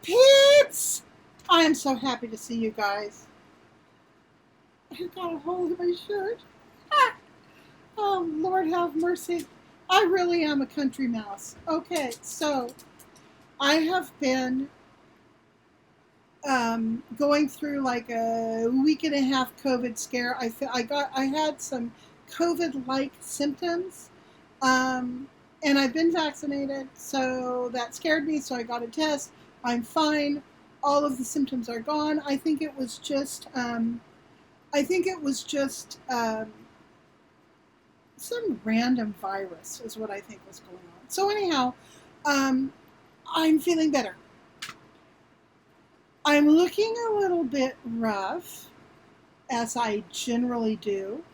Peeps! I am so happy to see you guys. I got a hold of my shirt. Ah! Oh, Lord have mercy. I really am a country mouse. Okay, so I have been going through like a week and a half COVID scare. I had some COVID-like symptoms, and I've been vaccinated, so that scared me. So I got a test. I'm fine. All of the symptoms are gone. I think it was just some random virus is what I think was going on. So anyhow, um, I'm feeling better. I'm looking a little bit rough, as I generally do.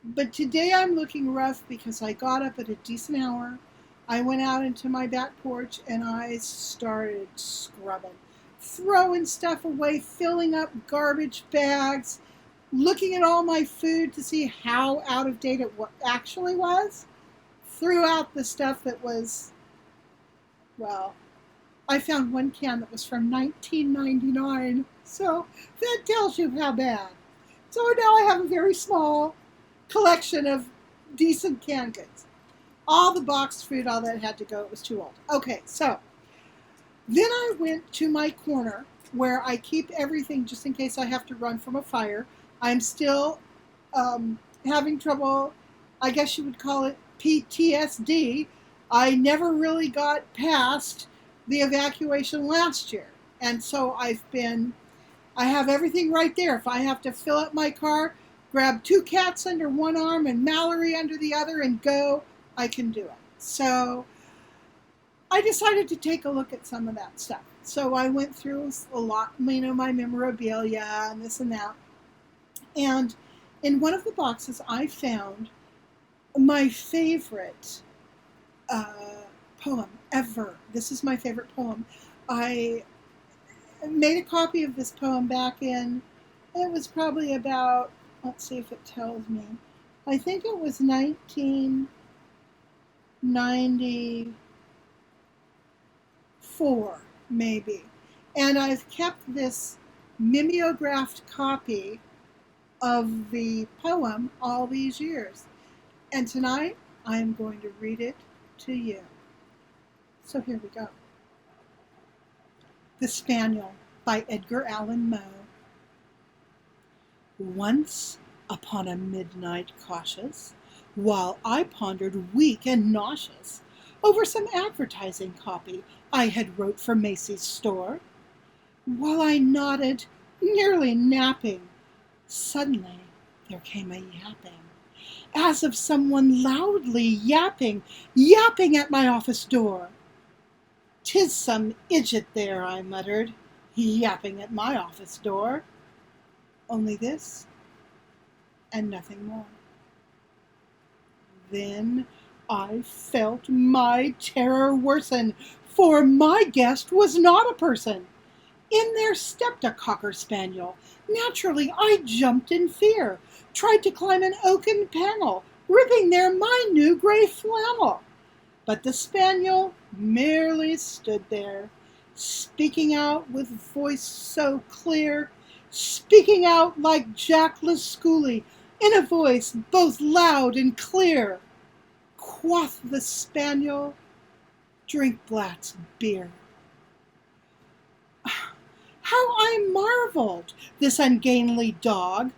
But today I'm looking rough because I got up at a decent hour. I went out into my back porch and I started scrubbing, throwing stuff away, filling up garbage bags, looking at all my food to see how out of date it actually was. Threw out the stuff that was, well, I found one can that was from 1999. So that tells you how bad. So now I have a very small collection of decent canned goods. All the boxed food, all that had to go. It was too old. Okay, so then I went to my corner where I keep everything just in case I have to run from a fire. I'm still having trouble, I guess you would call it PTSD. I never really got past the evacuation last year. And so I have everything right there. If I have to fill up my car, grab two cats under one arm and Mallory under the other and go, I can do it. So I decided to take a look at some of that stuff. So I went through a lot, my memorabilia and this and that. And in one of the boxes, I found my favorite poem ever. This is my favorite poem. I made a copy of this poem back in, it was probably about, let's see if it tells me, I think it was 1994, maybe. And I've kept this mimeographed copy of the poem all these years. And tonight, I'm going to read it to you. So here we go. The Spaniel by Edgar Allan Poe. Once upon a midnight cautious, while I pondered weak and nauseous over some advertising copy I had wrote for Macy's store, while I nodded, nearly napping, suddenly there came a yapping, as of someone loudly yapping at my office door. "'Tis some idjit there," I muttered, "yapping at my office door." Only this, and nothing more. Then I felt my terror worsen, for my guest was not a person. In there stepped a cocker spaniel. Naturally, I jumped in fear, tried to climb an oaken panel, ripping there my new gray flannel. But the spaniel merely stood there, speaking out with voice so clear, speaking out like Jack Lascooly, in a voice both loud and clear. Quoth the spaniel, "Drink Blat's beer." How I marveled, this ungainly dog,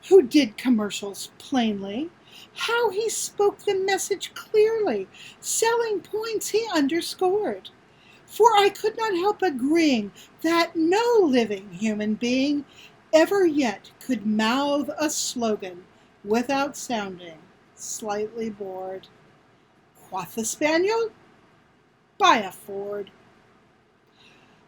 who did commercials plainly, how he spoke the message clearly, selling points he underscored. For I could not help agreeing that no living human being ever yet could mouth a slogan without sounding slightly bored. Quoth the spaniel, "Buy a Ford."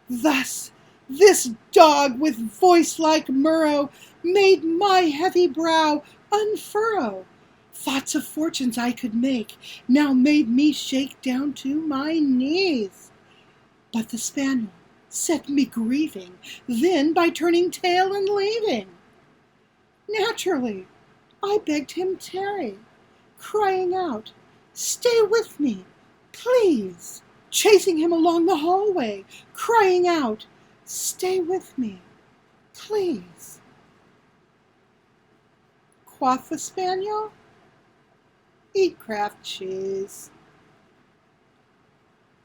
Thus, this dog with voice like Murrow made my heavy brow unfurrow. Thoughts of fortunes I could make now made me shake down to my knees. But the spaniel set me grieving, then by turning tail and leaving. Naturally, I begged him tarry, crying out, "Stay with me, please." chasing him along the hallway, crying out, "Stay with me, please." Quoth the Spaniel, "Eat Kraft cheese."